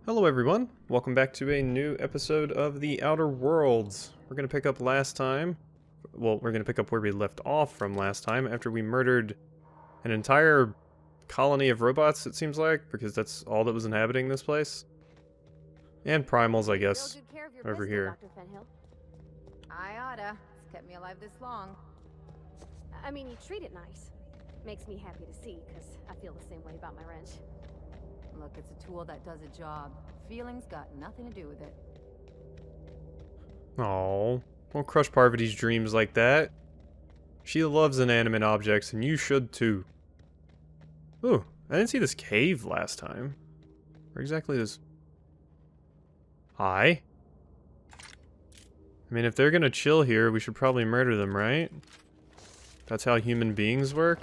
Hello everyone, welcome back to a new episode of The Outer Worlds. We're going to pick up last time, we're going to pick up where we left off from last time after we murdered an entire colony of robots, it seems like, because that's all that was inhabiting this place. And primals, I Real guess, good care of your over pistol, here. Dr. Fenhill. I oughta. It's kept me alive this long. I mean, you treat it nice. Makes me happy to see, because I feel the same way about my wrench. Look, it's a tool that does a job. Feelings got nothing to do with it. Aww, don't crush Parvati's dreams like that. She loves inanimate objects, and you should too. Ooh, I didn't see this cave last time. Where exactly is... Hi? I mean, if they're gonna chill here, we should probably murder them, right? That's how human beings work?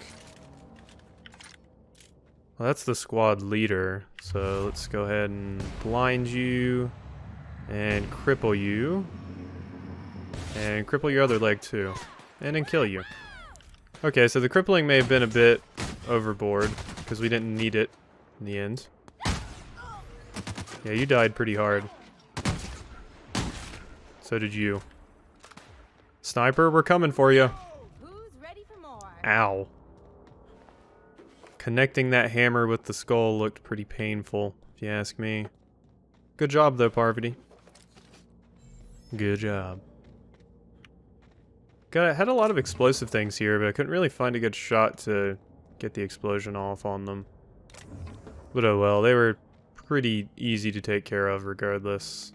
Well, that's the squad leader, so let's go ahead and blind you, and cripple you, and cripple your other leg too, and then kill you. Okay, so the crippling may have been a bit overboard, because we didn't need it in the end. Yeah, you died pretty hard. So did you. Sniper, we're coming for you. Who's ready for more? Ow. Connecting that hammer with the skull looked pretty painful, if you ask me. Good job, though, Parvati. Good job. Had a lot of explosive things here, but I couldn't really find a good shot to get the explosion off on them. But oh well, they were pretty easy to take care of regardless.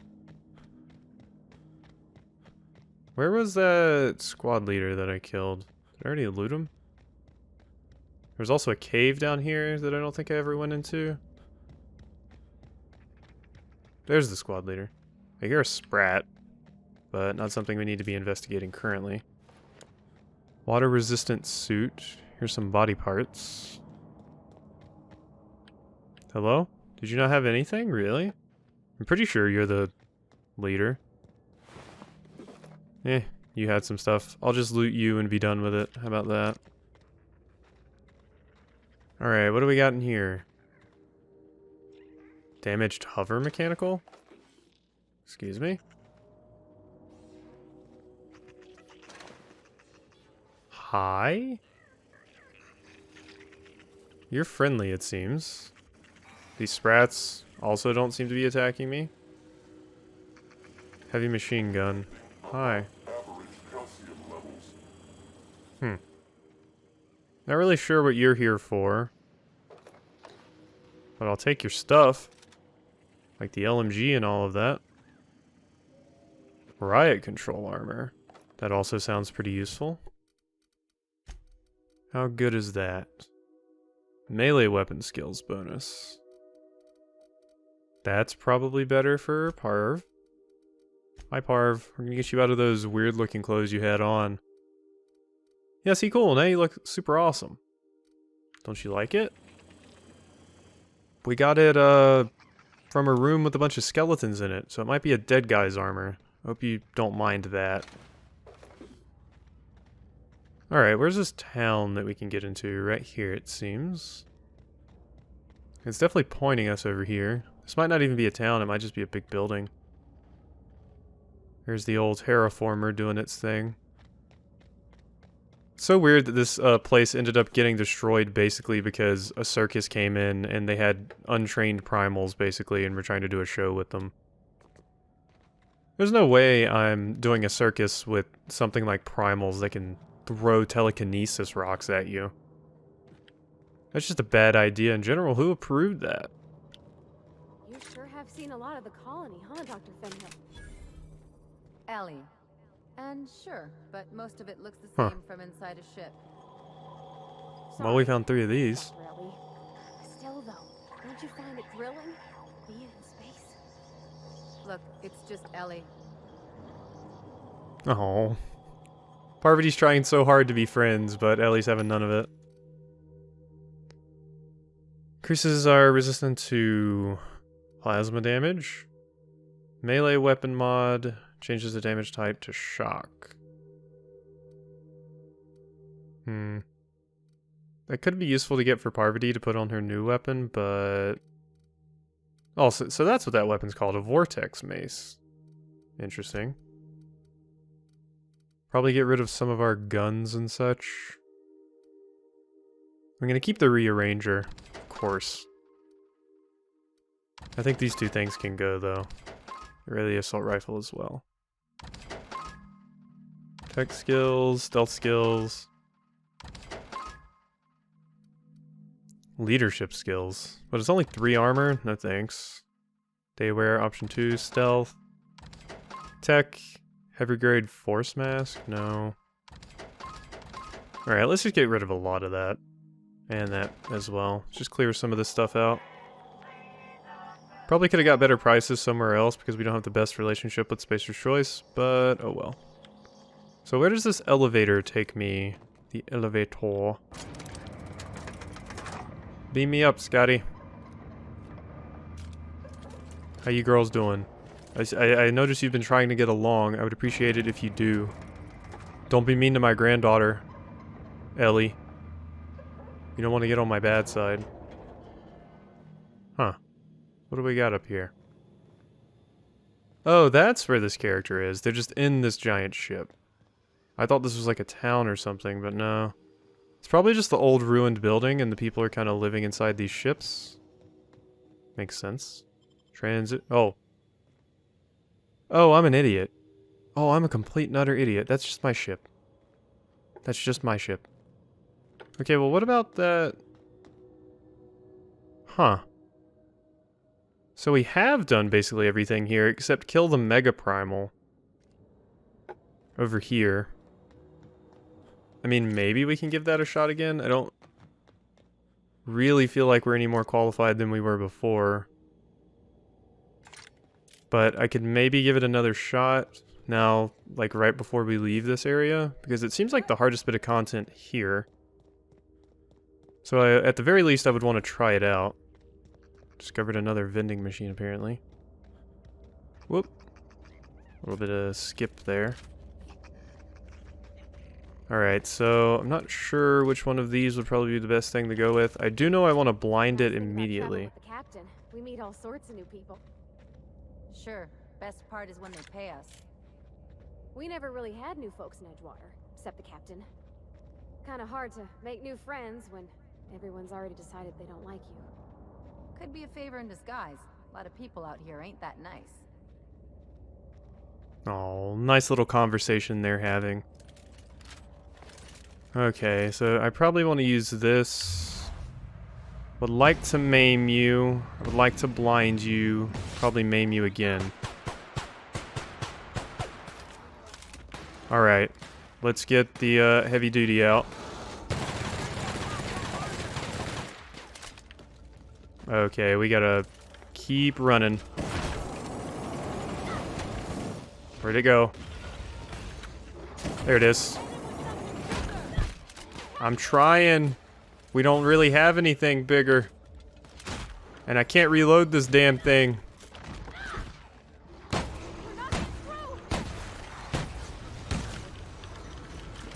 Where was that squad leader that I killed? Did I already loot him? There's also a cave down here that I don't think I ever went into. There's the squad leader. I hear a sprat, but not something we need to be investigating currently. Water resistant suit. Here's some body parts. Hello? Did you not have anything? Really? I'm pretty sure you're the leader. You had some stuff. I'll just loot you and be done with it. How about that? Alright, what do we got in here? Damaged hover mechanical? Excuse me? Hi? You're friendly, it seems. These sprats also don't seem to be attacking me. Heavy machine gun. Hi. Not really sure what you're here for. But I'll take your stuff. Like the LMG and all of that. Riot control armor. That also sounds pretty useful. How good is that? Melee weapon skills bonus. That's probably better for Parv. Hi Parv, we're gonna get you out of those weird looking clothes you had on. Yeah, see, cool, now you look super awesome. Don't you like it? We got it, from a room with a bunch of skeletons in it, so it might be a dead guy's armor. Hope you don't mind that. Alright, where's this town that we can get into? Right here, it seems. It's definitely pointing us over here. This might not even be a town, it might just be a big building. There's the old terraformer doing its thing. It's so weird that this place ended up getting destroyed basically because a circus came in and they had untrained primals basically and were trying to do a show with them. There's no way I'm doing a circus with something like primals that can throw telekinesis rocks at you. That's just a bad idea in general. Who approved that? You sure have seen a lot of the colony, huh, Dr. Fenhill? Ellie. And sure, but most of it looks the Huh. same from inside a ship. Well, we found 3 of these. Dr. Ellie. Still, though, don't you find it thrilling? Being in space? Look, it's just Ellie. Oh. Parvati's trying so hard to be friends, but Ellie's having none of it. Increases our resistance to plasma damage. Melee weapon mod changes the damage type to shock. That could be useful to get for Parvati to put on her new weapon, but Oh, so that's what that weapon's called, a vortex mace. Interesting. Probably get rid of some of our guns and such. I'm gonna keep the rearranger, of course. I think these two things can go, though. Or the assault rifle as well. Tech skills, stealth skills. Leadership skills. But it's only 3 armor? No thanks. Daywear, option 2, stealth. Tech, heavy grade force mask? No. Alright, let's just get rid of a lot of that. And that as well. Just clear some of this stuff out. Probably could have got better prices somewhere else because we don't have the best relationship with Spacer's Choice, but oh well. So where does this elevator take me? The elevator. Beam me up, Scotty. How you girls doing? I noticed you've been trying to get along. I would appreciate it if you do. Don't be mean to my granddaughter, Ellie. You don't want to get on my bad side. Huh. What do we got up here? Oh, that's where this character is. They're just in this giant ship. I thought this was like a town or something, but no. It's probably just the old ruined building and the people are kind of living inside these ships. Makes sense. Transit. Oh. Oh, I'm an idiot. Oh, I'm a complete and utter idiot. That's just my ship. That's just my ship. Okay, well, what about that? Huh. So we have done basically everything here except kill the Mega Primal. Over here. I mean, maybe we can give that a shot again. I don't really feel like we're any more qualified than we were before. But I could maybe give it another shot now, like right before we leave this area. Because it seems like the hardest bit of content here. So at the very least, I would want to try it out. Discovered another vending machine, apparently. Whoop. A little bit of skip there. Alright, so I'm not sure which one of these would probably be the best thing to go with. I do know I want to blind it immediately. With the captain, we meet all sorts of new people. Sure. Best part is when they pay us. We never really had new folks in Edgewater, except the captain. Kinda hard to make new friends when everyone's already decided they don't like you. Could be a favor in disguise. A lot of people out here ain't that nice. Oh, nice little conversation they're having. Okay, so I probably want to use this. Would like to maim you. I would like to blind you. Probably maim you again. Alright, let's get the heavy duty out. Okay, we gotta keep running. Where'd it go? There it is. I'm trying. We don't really have anything bigger. And I can't reload this damn thing.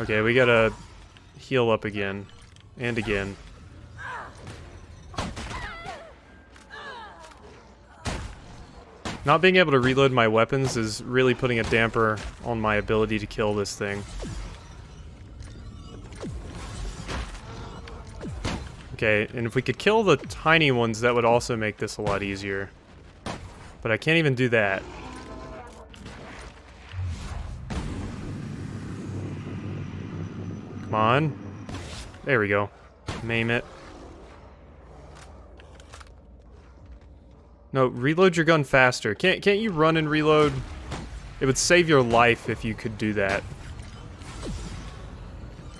Okay, we gotta heal up again. And again. Not being able to reload my weapons is really putting a damper on my ability to kill this thing. Okay, and if we could kill the tiny ones, that would also make this a lot easier. But I can't even do that. Come on. There we go. Maim it. No, reload your gun faster. Can't you run and reload? It would save your life if you could do that.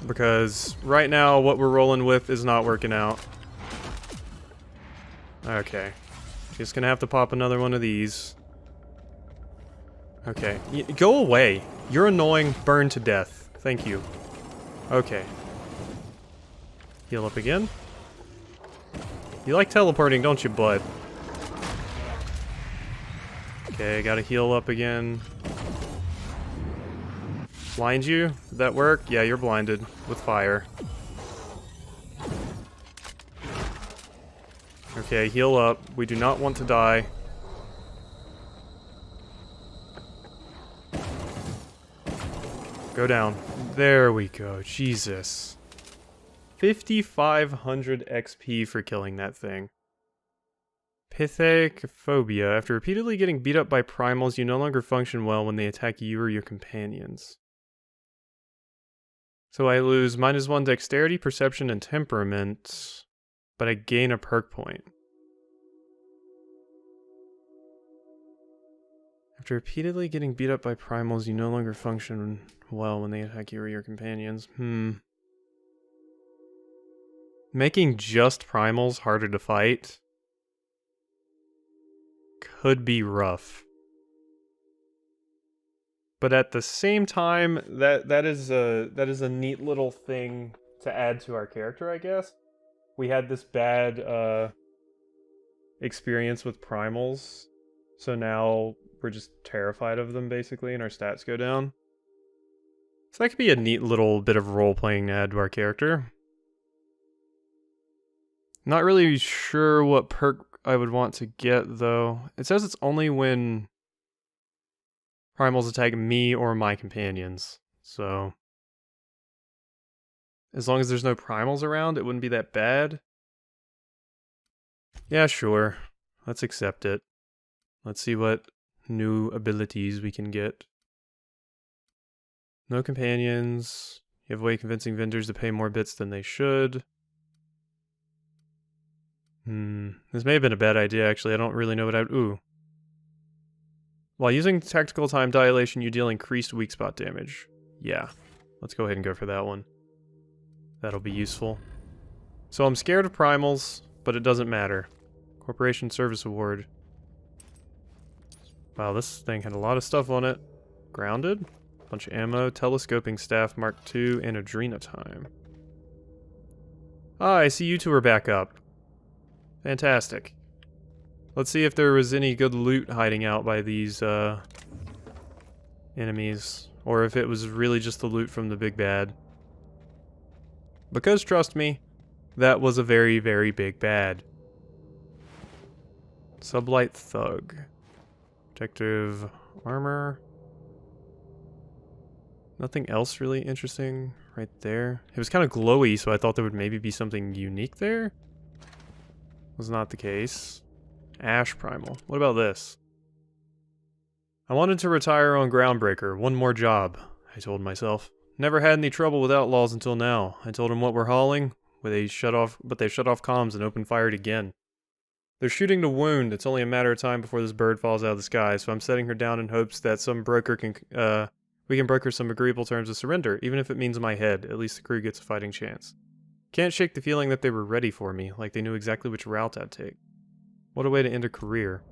Because right now, what we're rolling with is not working out. Okay. Just gonna have to pop another one of these. Okay. Go away. You're annoying. Burn to death. Thank you. Okay. Heal up again. You like teleporting, don't you, bud? Okay, gotta heal up again. Blind you? Did that work? Yeah, you're blinded with fire. Okay, heal up. We do not want to die. Go down. There we go. Jesus. 5,500 XP for killing that thing. Pithecophobia. After repeatedly getting beat up by primals, you no longer function well when they attack you or your companions. So I lose -1 dexterity, perception, and temperament, but I gain a perk point. After repeatedly getting beat up by primals, you no longer function well when they attack you or your companions. Making just primals harder to fight could be rough. But at the same time, that is a neat little thing to add to our character, I guess. We had this bad experience with primals, so now we're just terrified of them, basically, and our stats go down. So that could be a neat little bit of role-playing to add to our character. Not really sure what perk I would want to get, though. It says it's only when primals attack me or my companions, so as long as there's no primals around, it wouldn't be that bad. Yeah, sure. Let's accept it. Let's see what new abilities we can get. No companions. You have a way of convincing vendors to pay more bits than they should. This may have been a bad idea, actually. I don't really know what I'd... Ooh. While using tactical time dilation, you deal increased weak spot damage. Yeah. Let's go ahead and go for that one. That'll be useful. So I'm scared of primals, but it doesn't matter. Corporation Service Award. Wow, this thing had a lot of stuff on it. Grounded. Bunch of ammo. Telescoping Staff Mark II, and Adrena Time. Ah, I see you two are back up. Fantastic. Let's see if there was any good loot hiding out by these enemies, or if it was really just the loot from the big bad. Because trust me, that was a very, very big bad. Sublight Thug. Protective armor. Nothing else really interesting right there. It was kind of glowy, so I thought there would maybe be something unique there. Was not the case. Ash Primal. What about this? I wanted to retire on Groundbreaker. One more job, I told myself. Never had any trouble with outlaws until now. I told them what we're hauling, but they shut off comms and opened fire again. They're shooting to wound. It's only a matter of time before this bird falls out of the sky, so I'm setting her down in hopes that some broker can, we can broker some agreeable terms of surrender, even if it means my head. At least the crew gets a fighting chance. Can't shake the feeling that they were ready for me, like they knew exactly which route I'd take. What a way to end a career.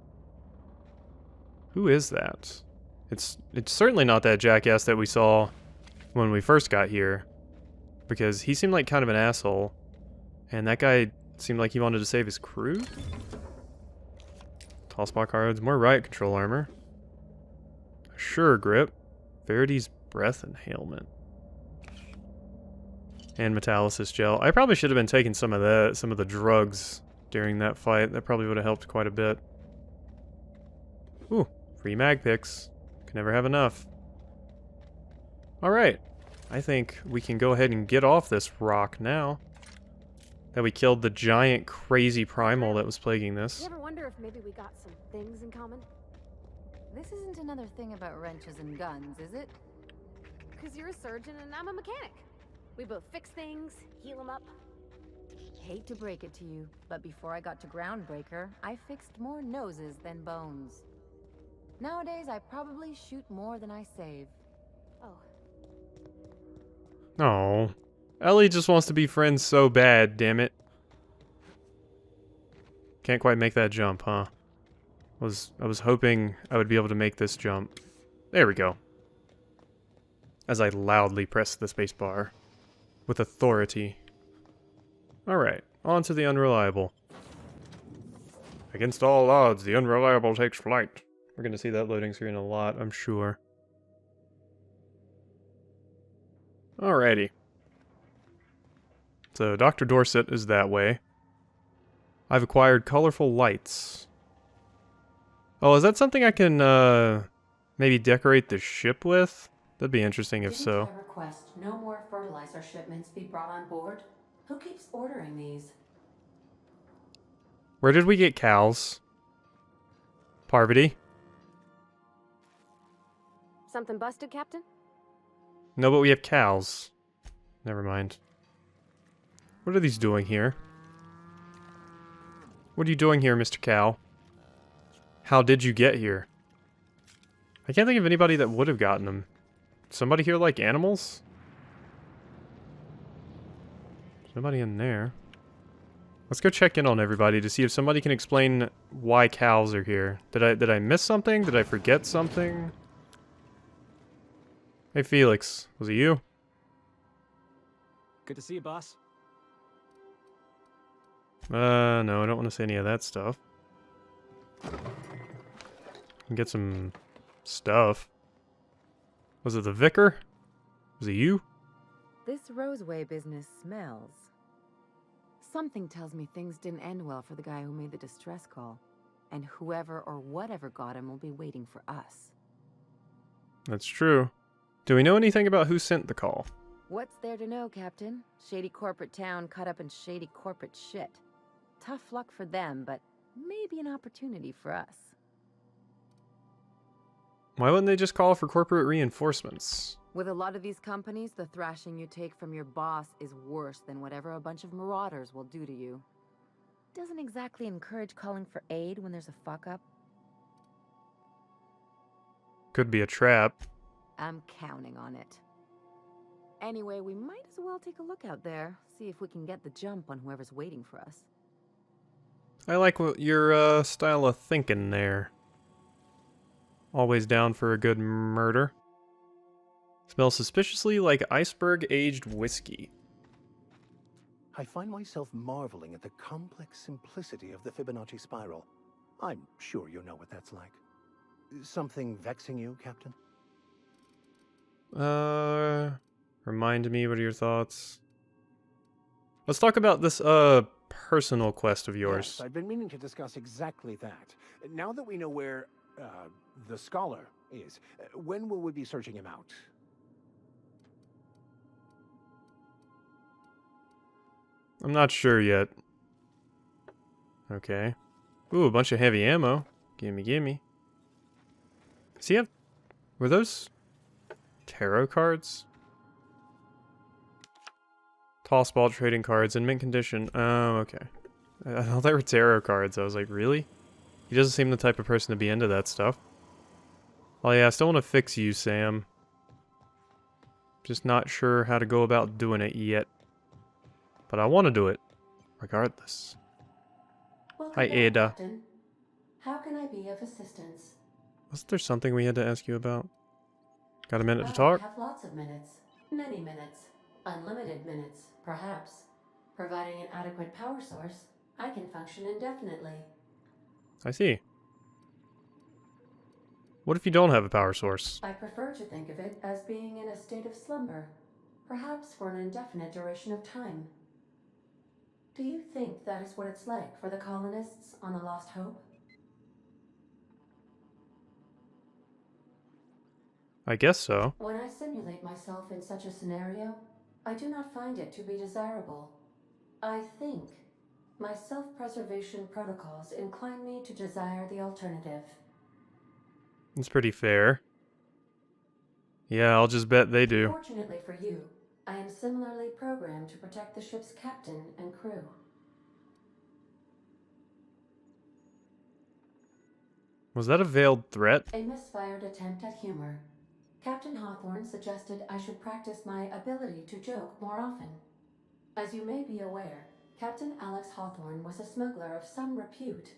Who is that? It's certainly not that jackass that we saw when we first got here, because he seemed like kind of an asshole, and that guy seemed like he wanted to save his crew? Tossball cards, more riot control armor. Sure grip. Verity's breath inhalement. And metallysis gel. I probably should have been taking some of the drugs during that fight. That probably would have helped quite a bit. Ooh, free mag picks. Can never have enough. Alright. I think we can go ahead and get off this rock now. That we killed the giant crazy primal that was plaguing this. You ever wonder if maybe we got some things in common? This isn't another thing about wrenches and guns, is it? Because you're a surgeon and I'm a mechanic. We both fix things, heal them up. Hate to break it to you, but before I got to Groundbreaker, I fixed more noses than bones. Nowadays, I probably shoot more than I save. Oh. Oh. Ellie just wants to be friends so bad, damn it. Can't quite make that jump, huh? I was hoping I would be able to make this jump. There we go. As I loudly press the spacebar. With authority. Alright, on to the Unreliable. Against all odds, the Unreliable takes flight. We're gonna see that loading screen a lot, I'm sure. Alrighty. So, Dr. Dorset is that way. I've acquired colorful lights. Oh, is that something I can, maybe decorate the ship with? That'd be interesting if Didn't so. I request no more fertilizer shipments be brought on board? Who keeps ordering these? Where did we get cows? Parvati? Something busted, Captain? No, but we have cows. Never mind. What are these doing here? What are you doing here, Mr. Cow? How did you get here? I can't think of anybody that would have gotten them. Somebody here like animals? There's nobody in there. Let's go check in on everybody to see if somebody can explain why cows are here. Did I miss something? Did I forget something? Hey Felix, was it you? Good to see you, boss. No, I don't want to say any of that stuff. Get some stuff. Was it the vicar? Was it you? This Roseway business smells. Something tells me things didn't end well for the guy who made the distress call. And whoever or whatever got him will be waiting for us. That's true. Do we know anything about who sent the call? What's there to know, Captain? Shady corporate town caught up in shady corporate shit. Tough luck for them, but maybe an opportunity for us. Why wouldn't they just call for corporate reinforcements? With a lot of these companies, the thrashing you take from your boss is worse than whatever a bunch of marauders will do to you. Doesn't exactly encourage calling for aid when there's a fuck-up. Could be a trap. I'm counting on it. Anyway, we might as well take a look out there, see if we can get the jump on whoever's waiting for us. I like what your style of thinking there. Always down for a good murder. Smells suspiciously like iceberg-aged whiskey. I find myself marveling at the complex simplicity of the Fibonacci spiral. I'm sure you know what that's like. Something vexing you, Captain? Remind me, what are your thoughts? Let's talk about this, personal quest of yours. Yes, I've been meaning to discuss exactly that. Now that we know where, the scholar is, when will we be searching him out? I'm not sure yet. Okay. Ooh, a bunch of heavy ammo. Gimme, gimme. Does he have... Were those... tarot cards? Toss ball trading cards in mint condition. Oh, okay. I thought they were tarot cards. I was like, really? He doesn't seem the type of person to be into that stuff. Oh yeah, I still want to fix you, Sam. Just not sure how to go about doing it yet. But I want to do it, regardless. Welcome Hi, back, Ada. Captain. How can I be of assistance? Wasn't there something we had to ask you about? Got a minute to I talk? have lots of minutes. Many minutes. Unlimited minutes, perhaps. Providing an adequate power source, I can function indefinitely. I see. What if you don't have a power source? I prefer to think of it as being in a state of slumber, perhaps for an indefinite duration of time. Do you think that is what it's like for the colonists on a Lost Hope? I guess so. When I simulate myself in such a scenario, I do not find it to be desirable. I think my self-preservation protocols incline me to desire the alternative. It's pretty fair. Yeah, I'll just bet they do. Fortunately for you, I am similarly programmed to protect the ship's captain and crew. Was that a veiled threat? A misfired attempt at humor. Captain Hawthorne suggested I should practice my ability to joke more often. As you may be aware, Captain Alex Hawthorne was a smuggler of some repute.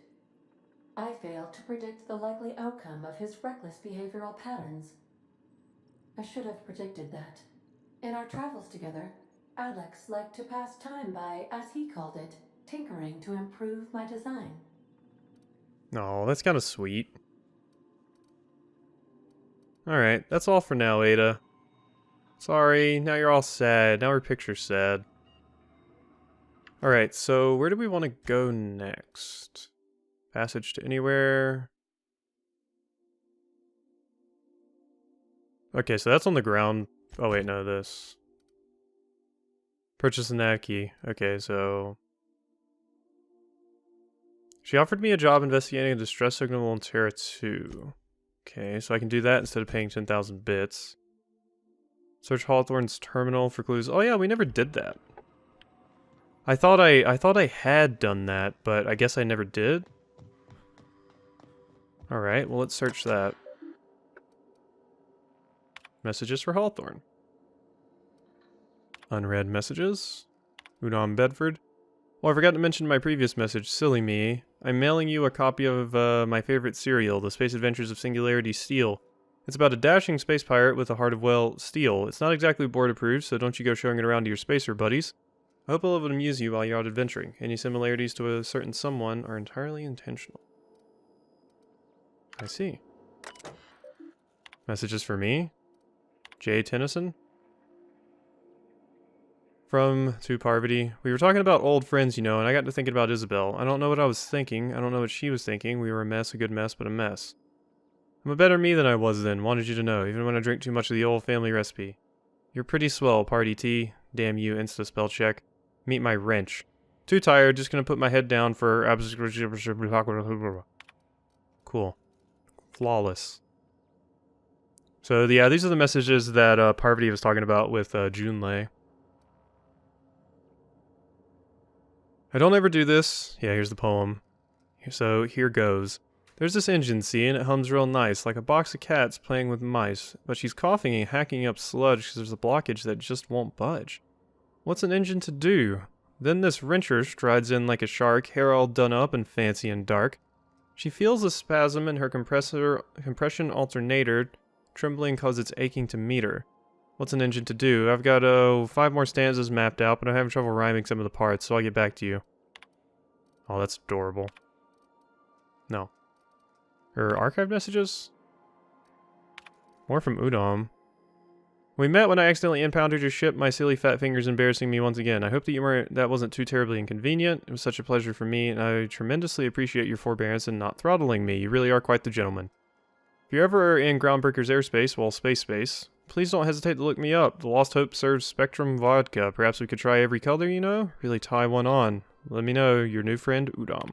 I failed to predict the likely outcome of his reckless behavioral patterns. I should have predicted that. In our travels together, Alex liked to pass time by, as he called it, tinkering to improve my design. No, that's kind of sweet. Alright, that's all for now, Ada. Sorry, now you're all sad. Now our picture's sad. Alright, so where do we want to go next? Passage to anywhere? Okay, so that's on the ground. Oh wait, no, this. Purchase a nav key. Okay, so... She offered me a job investigating a distress signal on Terra 2. Okay, so I can do that instead of paying 10,000 bits. Search Hawthorne's terminal for clues. Oh yeah, we never did that. I thought I had done that, but I guess I never did. Alright, well let's search that. Messages for Hawthorne. Unread messages. Udon Bedford. Well, I forgot to mention my previous message, silly me. I'm mailing you a copy of my favorite serial, The Space Adventures of Singularity Steel. It's about a dashing space pirate with a heart of, well, steel. It's not exactly board approved, so don't you go showing it around to your spacer buddies. I hope it'll amuse you while you're out adventuring. Any similarities to a certain someone are entirely intentional. I see. Messages for me? J. Tennyson? From to Parvati. We were talking about old friends, you know, and I got to thinking about Isabel. I don't know what I was thinking. I don't know what she was thinking. We were a mess, a good mess, but a mess. I'm a better me than I was then, wanted you to know, even when I drink too much of the old family recipe. You're pretty swell, Party T. Damn you, insta spell check. Meet my wrench. Too tired, just gonna put my head down for cool. Flawless. So, yeah, these are the messages that Parvati was talking about with Junlei. I don't ever do this. Yeah, here's the poem. So, here goes. There's this engine, see, and it hums real nice, like a box of cats playing with mice. But she's coughing and hacking up sludge because there's a blockage that just won't budge. What's an engine to do? Then this wrencher strides in like a shark, hair all done up and fancy and dark. She feels a spasm in her compression alternator, trembling cause it's aching to meet her. What's an engine to do? I've got 5 more stanzas mapped out, but I'm having trouble rhyming some of the parts, so I'll get back to you. Oh, that's adorable. No. Her archive messages? More from Udom. We met when I accidentally impounded your ship, my silly fat fingers embarrassing me once again. I hope that wasn't too terribly inconvenient. It was such a pleasure for me, and I tremendously appreciate your forbearance in not throttling me. You really are quite the gentleman. If you're ever in Groundbreaker's airspace, well, space, please don't hesitate to look me up. The Lost Hope serves Spectrum vodka. Perhaps we could try every color, you know? Really tie one on. Let me know, your new friend, Udom.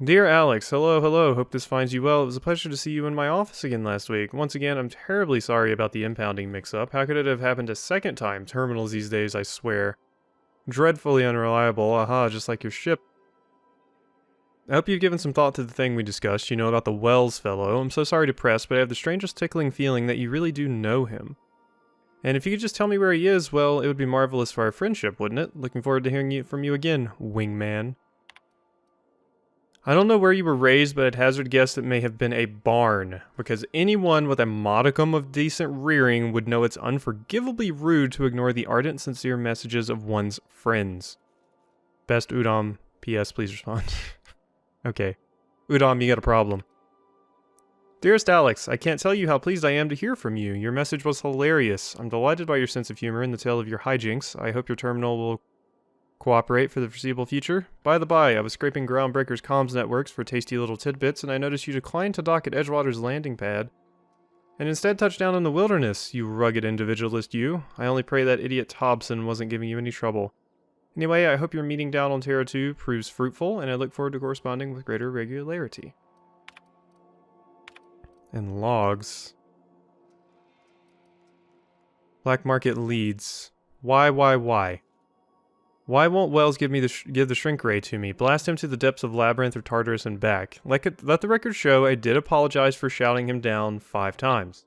Dear Alex, hello, hope this finds you well. It was a pleasure to see you in my office again last week. Once again, I'm terribly sorry about the impounding mix-up. How could it have happened a second time? Terminals these days, I swear. Dreadfully unreliable, aha, just like your ship. I hope you've given some thought to the thing we discussed, you know, about the Wells fellow. I'm so sorry to press, but I have the strangest tickling feeling that you really do know him. And if you could just tell me where he is, well, it would be marvelous for our friendship, wouldn't it? Looking forward to hearing from you again, wingman. I don't know where you were raised, but I'd hazard guess it may have been a barn, because anyone with a modicum of decent rearing would know it's unforgivably rude to ignore the ardent, sincere messages of one's friends. Best Udom. P.S. Please respond. Okay. Udom, you got a problem. Dearest Alex, I can't tell you how pleased I am to hear from you. Your message was hilarious. I'm delighted by your sense of humor and the tale of your hijinks. I hope your terminal will cooperate for the foreseeable future. By the by, I was scraping Groundbreaker's comms networks for tasty little tidbits, and I noticed you declined to dock at Edgewater's landing pad, and instead touched down in the wilderness, you rugged individualist you. I only pray that idiot Thompson wasn't giving you any trouble. Anyway, I hope your meeting down on Terra 2 proves fruitful, and I look forward to corresponding with greater regularity. And logs. Black market leads. Why? Why won't Wells give the shrink ray to me? Blast him to the depths of Labyrinth or Tartarus and back. Let the record show I did apologize for shouting him down 5 times.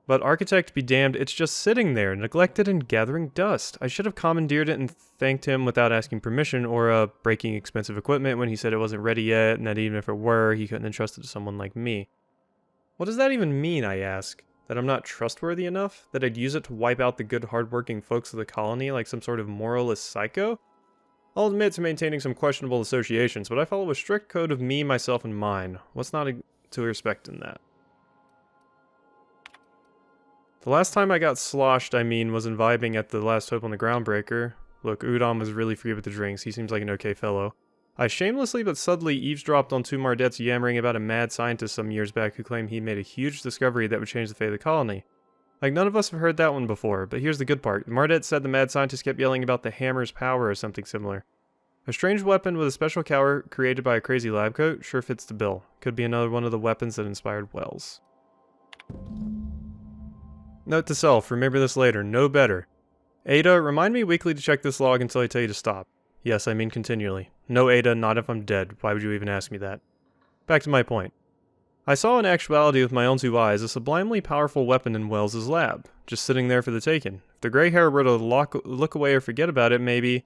But Architect be damned, it's just sitting there, neglected and gathering dust. I should have commandeered it and thanked him without asking permission, or breaking expensive equipment when he said it wasn't ready yet, and that even if it were, he couldn't entrust it to someone like me. What does that even mean, I ask? That I'm not trustworthy enough? That I'd use it to wipe out the good hardworking folks of the colony like some sort of moralist psycho? I'll admit to maintaining some questionable associations, but I follow a strict code of me, myself, and mine. What's not to respect in that? The last time I got sloshed, was in vibing at the Last Hope on the Groundbreaker. Look, Udom was really free with the drinks. He seems like an okay fellow. I shamelessly but subtly eavesdropped on two Mardettes yammering about a mad scientist some years back who claimed he made a huge discovery that would change the fate of the colony. Like, none of us have heard that one before, but here's the good part. Mardet said the mad scientist kept yelling about the hammer's power or something similar. A strange weapon with a special power created by a crazy lab coat sure fits the bill. Could be another one of the weapons that inspired Wells. Note to self, remember this later, no better. Ada, remind me weekly to check this log until I tell you to stop. Yes, I mean continually. No Ada, not if I'm dead. Why would you even ask me that? Back to my point. I saw in actuality with my own two eyes a sublimely powerful weapon in Wells's lab, just sitting there for the taking. If the gray hair were to look away or forget about it, maybe,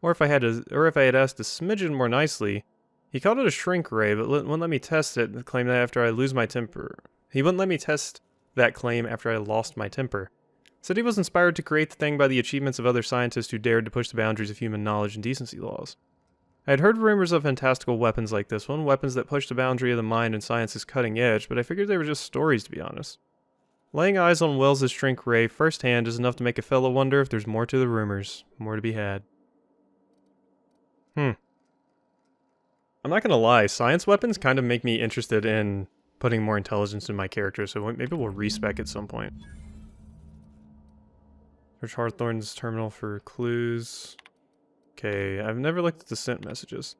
or if I had asked a smidgen more nicely, he called it a shrink ray, but wouldn't let me test it and claim that after I lose my temper. He wouldn't let me test that claim after I lost my temper. Said he was inspired to create the thing by the achievements of other scientists who dared to push the boundaries of human knowledge and decency laws. I had heard rumors of fantastical weapons like this one, weapons that push the boundary of the mind and science's cutting edge, but I figured they were just stories, to be honest. Laying eyes on Wells's shrink ray firsthand is enough to make a fellow wonder if there's more to the rumors, more to be had. I'm not gonna lie, science weapons kind of make me interested in putting more intelligence in my character, so maybe we'll respec at some point. Search Hawthorne's terminal for clues. Okay, I've never looked at the sent messages.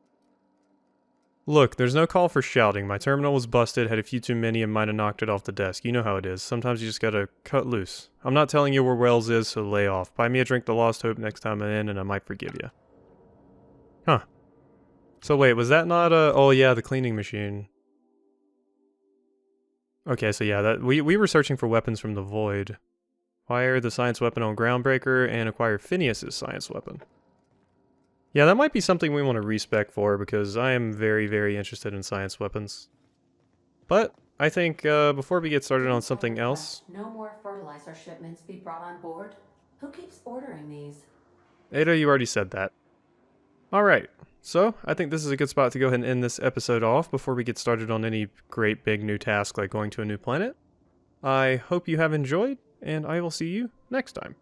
Look, there's no call for shouting. My terminal was busted, had a few too many, and might have knocked it off the desk. You know how it is. Sometimes you just gotta cut loose. I'm not telling you where Wells is, so lay off. Buy me a drink to Lost Hope next time I'm in, and I might forgive you. Huh. So wait, was that not oh yeah, the cleaning machine. Okay, so yeah, that we were searching for weapons from the void. Acquire the science weapon on Groundbreaker, and acquire Phineas's science weapon. Yeah, that might be something we want to respec for, because I am very, very interested in science weapons. But, I think, before we get started on something else... No more fertilizer shipments be brought on board? Who keeps ordering these? Ada, you already said that. Alright, so, I think this is a good spot to go ahead and end this episode off before we get started on any great big new task like going to a new planet. I hope you have enjoyed, and I will see you next time.